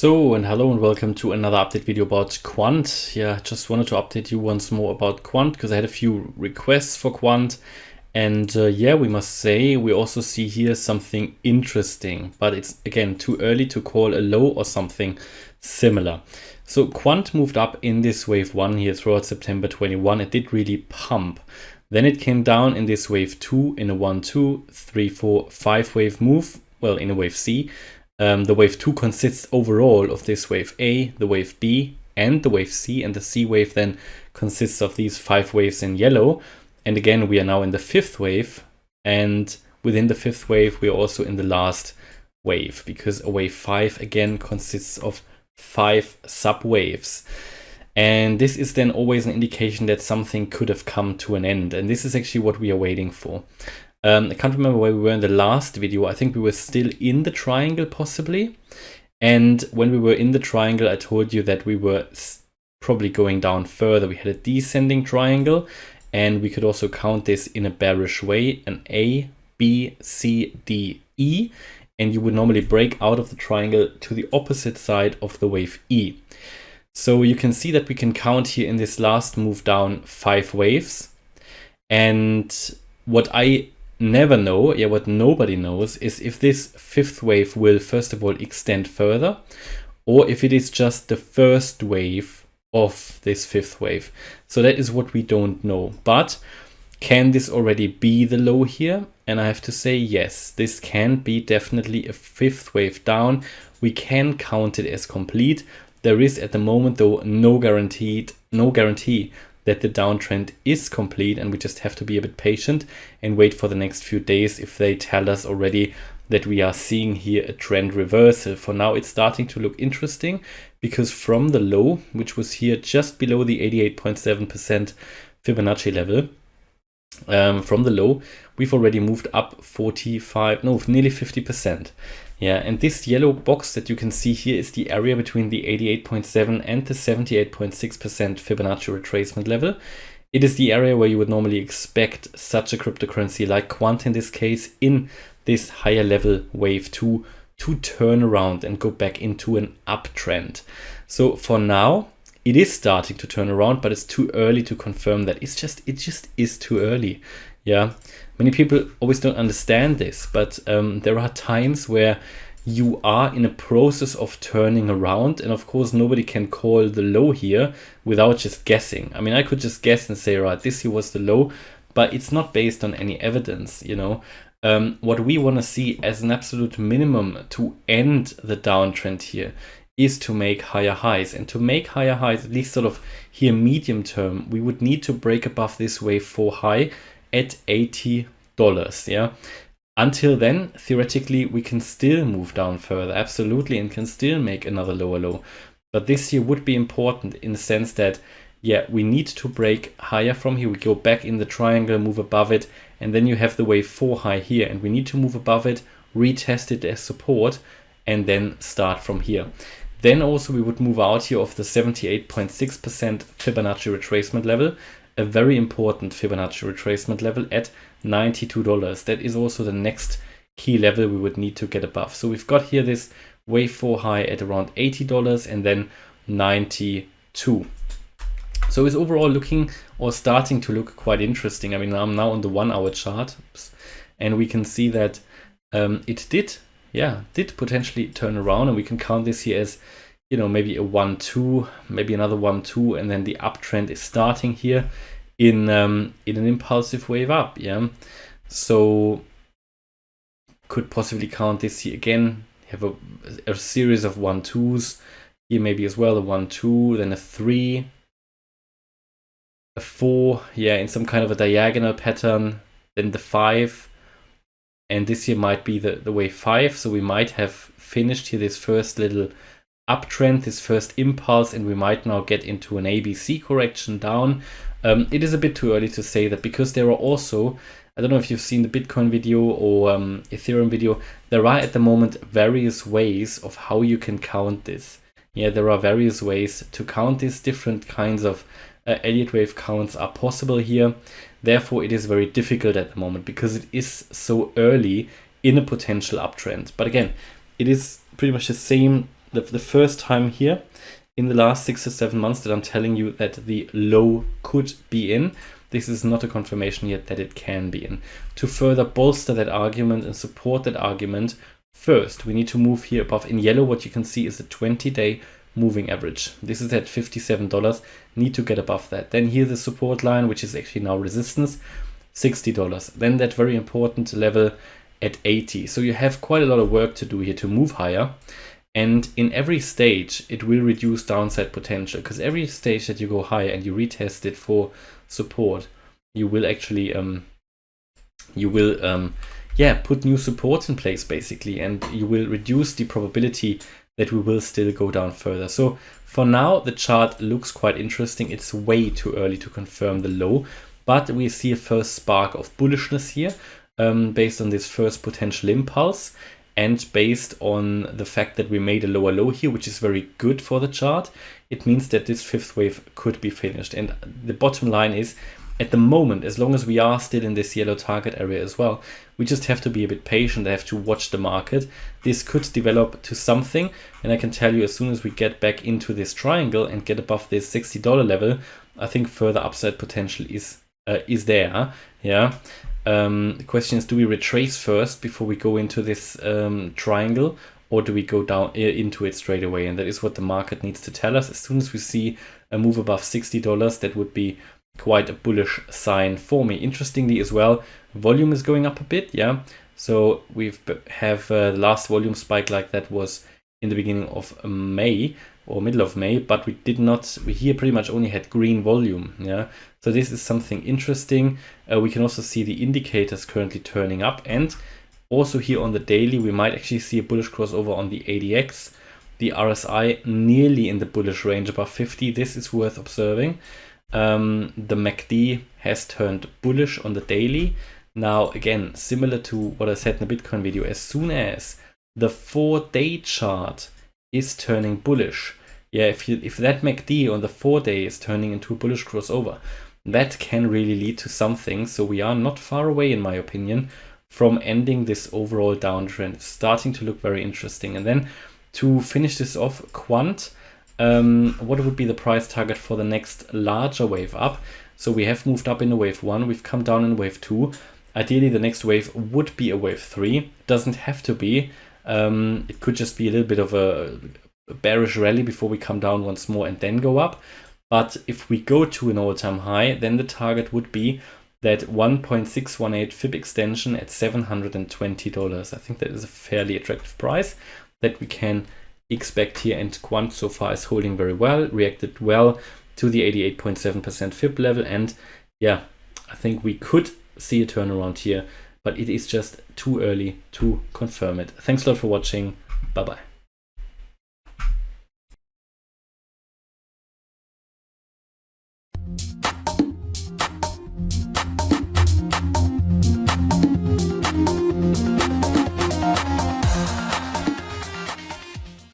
And hello and welcome to another update video about Quant. Yeah, just wanted to update you once more about Quant because I had a few requests for Quant. And yeah, we must say we also see here something interesting, but it's again too early to call a low or something similar. So Quant moved up in this wave 1 here throughout September 21. It did really pump. Then it came down in this wave 2 in a 1, 2, 3, 4, 5 wave move. Well, in a wave C. The wave 2 consists overall of this wave A, the wave B, and the wave C, and the C wave then consists of these 5 waves in yellow. And again, we are now in the 5th wave, and within the 5th wave, we are also in the last wave, because a wave 5 again consists of 5 sub-waves. And this is then always an indication that something could have come to an end, and this is actually what we are waiting for. I can't remember where we were in the last video. I think we were still in the triangle possibly. And when we were in the triangle, I told you that we were probably going down further. We had a descending triangle, and we could also count this in a bearish way, an A, B, C, D, E. And you would normally break out of the triangle to the opposite side of the wave E. So you can see that we can count here in this last move down 5 waves. And what I never know, what nobody knows, is if this 5th wave will first of all extend further, or if it is just the first wave of this 5th wave. So that is what we don't know. But can this already be the low here? And I have to say yes, this can be definitely a 5th wave down. We can count it as complete. There is at the moment though no guarantee that the downtrend is complete, and we just have to be a bit patient and wait for the next few days if they tell us already that we are seeing here a trend reversal. For now, it's starting to look interesting because from the low, which was here just below the 88.7% Fibonacci level, from the low, we've already moved up nearly 50%. Yeah, and this yellow box that you can see here is the area between the 88.7 and the 78.6% Fibonacci retracement level. It is the area where you would normally expect such a cryptocurrency like Quant in this case, in this higher level wave 2, to turn around and go back into an uptrend. So for now, it is starting to turn around, but it's too early to confirm that. It just is too early. Yeah, many people always don't understand this, but there are times where you are in a process of turning around, and of course nobody can call the low here without just guessing. I mean, I could just guess and say, right, this here was the low, but it's not based on any evidence, you know. What we want to see as an absolute minimum to end the downtrend here is to make higher highs, and to make higher highs, at least sort of here medium term, we would need to break above this wave 4 high at $80. Yeah, until then, theoretically, we can still move down further, absolutely, and can still make another lower low. But this here would be important in the sense that, yeah, we need to break higher from here. We go back in the triangle, move above it, and then you have the wave 4 high here, and we need to move above it, retest it as support, and then start from here. Then also we would move out here of the 78.6% Fibonacci retracement level, a very important Fibonacci retracement level at $92. That is also the next key level we would need to get above. So we've got here this wave 4 high at around $80 and then 92. So it's overall looking, or starting to look, quite interesting. I mean, I'm now on the 1 hour chart, and we can see that it did potentially turn around, and we can count this here as, you know, maybe a 1, 2, maybe another 1, 2, and then the uptrend is starting here in an impulsive wave up. Yeah, so could possibly count this here again, have a series of 1, 2s here, maybe as well, a 1, 2, then a 3, a 4, yeah, in some kind of a diagonal pattern, then the 5. And this here might be the wave 5. So we might have finished here this first little uptrend, this first impulse, and we might now get into an ABC correction down. It is a bit too early to say that, because there are also, I don't know if you've seen the Bitcoin video or Ethereum video, there are at the moment various ways of how you can count this. Yeah, there are various ways to count this. Different kinds of Elliott wave counts are possible here. Therefore, it is very difficult at the moment because it is so early in a potential uptrend. But again, it is pretty much the same the first time here in the last 6 or 7 months that I'm telling you that the low could be in. This is not a confirmation yet that it can be in. To further bolster that argument and support that argument, first, we need to move here above. In yellow, what you can see is the 20-day moving average. This is at $57. Need to get above that. Then here the support line, which is actually now resistance, $60. Then that very important level at 80. So you have quite a lot of work to do here to move higher. And in every stage, it will reduce downside potential, because every stage that you go higher and you retest it for support, you will actually put new support in place basically, and you will reduce the probability that we will still go down further. So for now, the chart looks quite interesting. It's way too early to confirm the low, but we see a first spark of bullishness here based on this first potential impulse. And based on the fact that we made a lower low here, which is very good for the chart, it means that this fifth wave could be finished. And the bottom line is, at the moment, as long as we are still in this yellow target area as well, we just have to be a bit patient, have to watch the market. This could develop to something, and I can tell you, as soon as we get back into this triangle and get above this $60 level, I think further upside potential is there. Yeah. The question is, do we retrace first before we go into this triangle, or do we go down into it straight away? And that is what the market needs to tell us. As soon as we see a move above $60, that would be quite a bullish sign for me. Interestingly as well, volume is going up a bit. Yeah, so we have the last volume spike like that was in the beginning of May or middle of May, but we here pretty much only had green volume. Yeah, so this is something interesting. We can also see the indicators currently turning up, and also here on the daily, we might actually see a bullish crossover on the ADX, the RSI nearly in the bullish range above 50. This is worth observing. The MACD has turned bullish on the daily. Now, again, similar to what I said in the Bitcoin video, as soon as the 4-day chart is turning bullish, yeah, if that MACD on the 4-day is turning into a bullish crossover, that can really lead to something. So we are not far away, in my opinion, from ending this overall downtrend. It's starting to look very interesting. And then to finish this off, Quant, what would be the price target for the next larger wave up? So we have moved up in a wave 1, we've come down in wave 2. Ideally, the next wave would be a wave 3. Doesn't have to be. It could just be a little bit of a bearish rally before we come down once more and then go up. But if we go to an all-time high, then the target would be that 1.618 fib extension at $720. I think that is a fairly attractive price that we can expect here, and Quant so far is holding very well, reacted well to the 88.7% fib level, and yeah, I think we could see a turnaround here, but it is just too early to confirm it. Thanks a lot for watching. Bye bye.